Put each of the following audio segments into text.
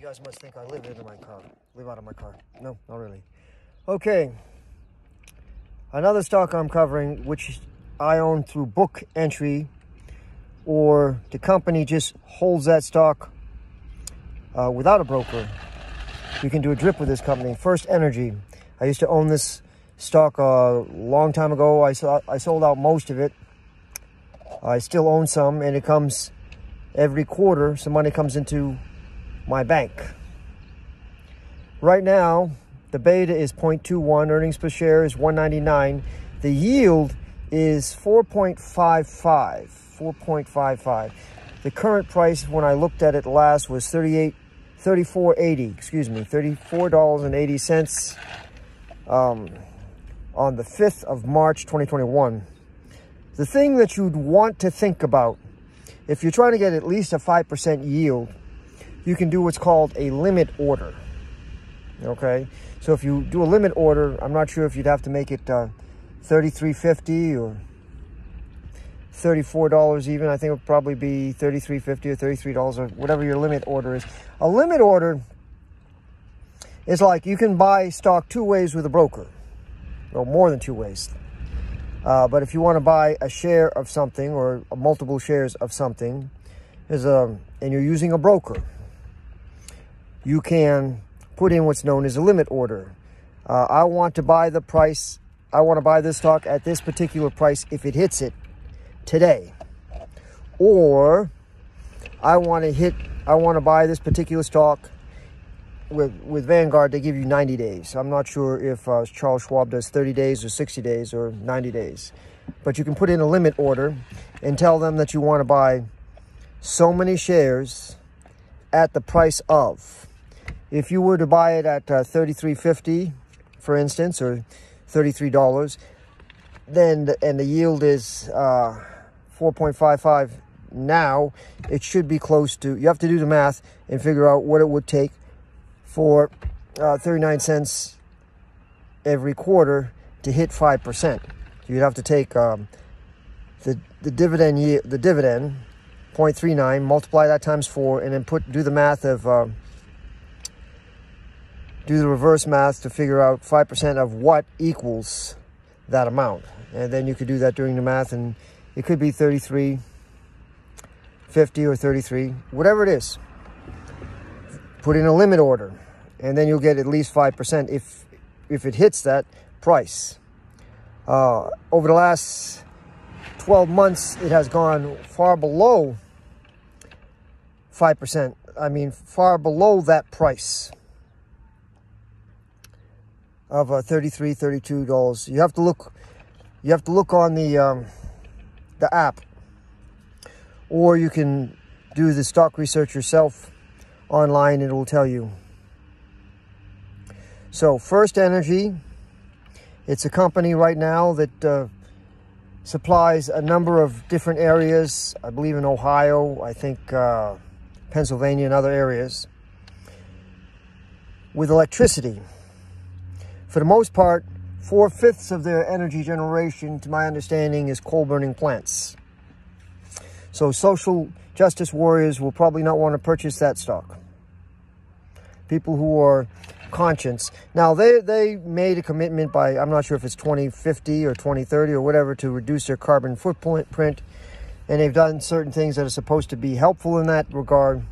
You guys must think I live out of my car. No, not really. Okay. Another stock I'm covering, which I own through book entry, or the company just holds that stock without a broker. You can do a drip with this company, First Energy. I used to own this stock a long time ago. I sold out most of it. I still own some, and it comes every quarter. Some money comes into my bank. Right now, the beta is 0.21. Earnings per share is $1.99. The yield is 4.55. 4.55. The current price when I looked at it last was $34.80. Excuse me, $34.80 on the 5th of March, 2021. The thing that you'd want to think about, if you're trying to get at least a 5% yield, you can do what's called a limit order. Okay, so if you do a limit order, I'm not sure if you'd have to make it $33.50 or $34 even. I think it would probably be $33.50 or $33 or whatever your limit order is. A limit order is like you can buy stock two ways with a broker, or more than two ways. But if you want to buy a share of something or multiple shares of something, and you're using a broker, you can put in what's known as a limit order. I want to buy this stock at this particular price if it hits it today. Or I want to buy this particular stock with Vanguard. They give you 90 days. I'm not sure if Charles Schwab does 30 days or 60 days or 90 days. But you can put in a limit order and tell them that you want to buy so many shares at the price of. If you were to buy it at $33.50, for instance, or $33, then the yield is 4.55 now, it should be close to, you have to do the math and figure out what it would take for 39 cents every quarter to hit 5%. So you'd have to take the dividend 0.39, multiply that times 4, and then do the math of do the reverse math to figure out 5% of what equals that amount. And then you could do that during the math, and it could be 33.50 or 33, whatever it is. Put in a limit order, and then you'll get at least 5% if it hits that price. Over the last 12 months, it has gone far below 5%. I mean, far below that price of $33, $32. You have to look on the app, or you can do the stock research yourself online. It will tell you. So First Energy, it's a company right now that supplies a number of different areas. I believe in Ohio, I think Pennsylvania and other areas, with electricity. For the most part, 4/5 of their energy generation, to my understanding, is coal-burning plants. So social justice warriors will probably not want to purchase that stock. People who are conscious. Now, they made a commitment by, I'm not sure if it's 2050 or 2030 or whatever, to reduce their carbon footprint. And they've done certain things that are supposed to be helpful in that regard.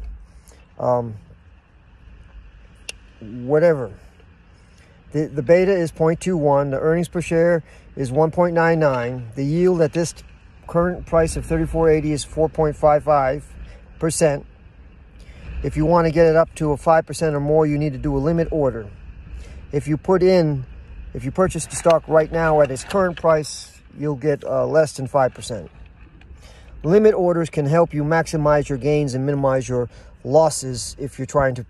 Whatever. The beta is 0.21. The earnings per share is 1.99. The yield at this current price of $34.80 is 4.55%. If you want to get it up to a 5% or more, you need to do a limit order. If you purchase the stock right now at its current price, you'll get less than 5%. Limit orders can help you maximize your gains and minimize your losses if you're trying to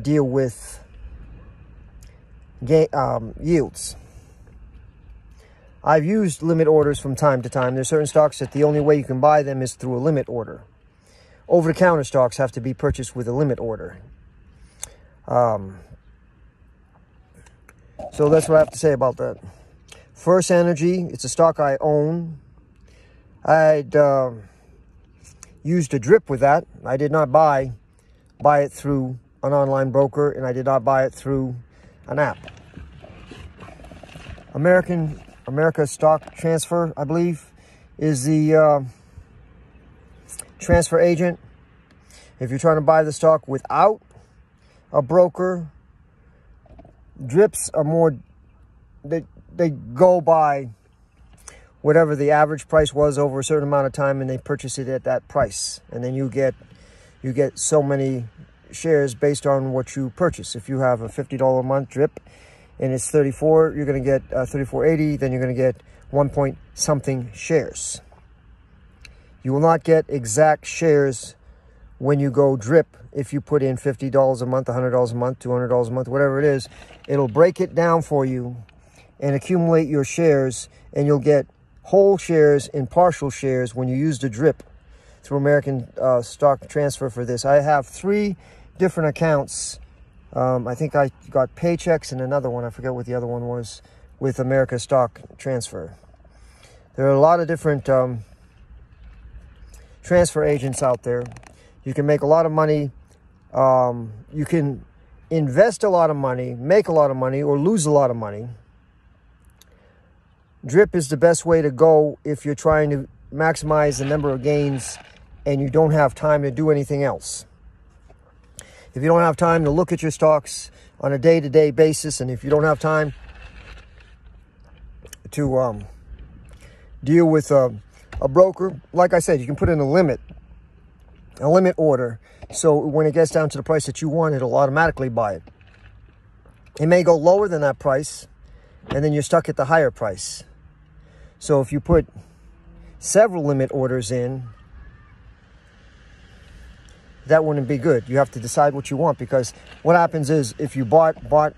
deal with yields. I've used limit orders from time to time. There's certain stocks that the only way you can buy them is through a limit order. Over-the-counter stocks have to be purchased with a limit order. So that's what I have to say about that. First Energy, it's a stock I own. I'd used a drip with that. I did not buy buy it through an online broker, and I did not buy it through an app. America Stock Transfer, I believe, is the transfer agent. If you're trying to buy the stock without a broker, drips are more, they go by whatever the average price was over a certain amount of time, and they purchase it at that price, and then you get so many shares based on what you purchase. If you have a $50 a month drip and it's 34, you're going to get 34.80, then you're going to get 1 point something shares. You will not get exact shares when you go drip. If you put in $50 a month, $100 a month, $200 a month, whatever it is, it'll break it down for you and accumulate your shares, and you'll get whole shares and partial shares when you use the drip through American Stock Transfer for this. I have 3 different accounts. I think I got Paychex and another one, I forget what the other one was, with America Stock Transfer. There are a lot of different transfer agents out there. You can make a lot of money. You can invest a lot of money, make a lot of money, or lose a lot of money. Drip is the best way to go if you're trying to maximize the number of gains and you don't have time to do anything else. If you don't have time to look at your stocks on a day-to-day basis, and if you don't have time to deal with a broker, like I said, you can put in a limit order. So when it gets down to the price that you want, it'll automatically buy it. It may go lower than that price, and then you're stuck at the higher price. So if you put several limit orders in, that wouldn't be good. You have to decide what you want, because what happens is if you bought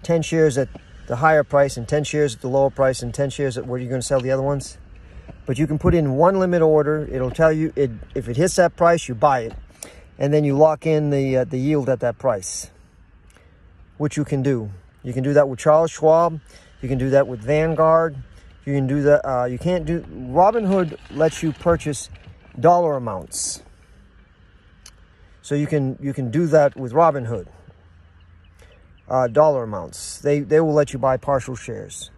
10 shares at the higher price and 10 shares at the lower price and 10 shares at where you're going to sell the other ones, but you can put in one limit order. It'll tell you if it hits that price, you buy it, and then you lock in the yield at that price, which you can do. You can do that with Charles Schwab. You can do that with Vanguard. You can do that. You can't do. Robinhood lets you purchase dollar amounts. So you can do that with Robinhood. Dollar amounts. They will let you buy partial shares.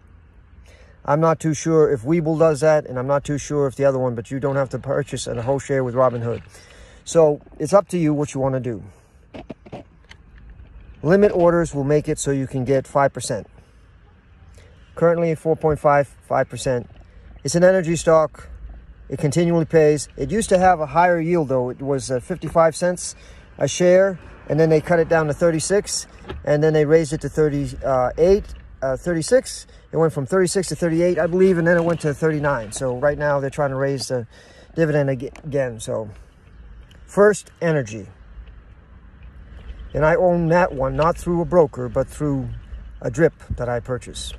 I'm not too sure if Webull does that, and I'm not too sure if the other one, but you don't have to purchase a whole share with Robinhood. So it's up to you what you want to do. Limit orders will make it so you can get 5%. Currently 4.55%. It's an energy stock. It continually pays. It used to have a higher yield, though. It was 55 cents a share, and then they cut it down to 36, and then they raised it to 36. It went from 36 to 38, I believe, and then it went to 39. So right now they're trying to raise the dividend again. So First Energy. And I own that one, not through a broker, but through a drip that I purchased.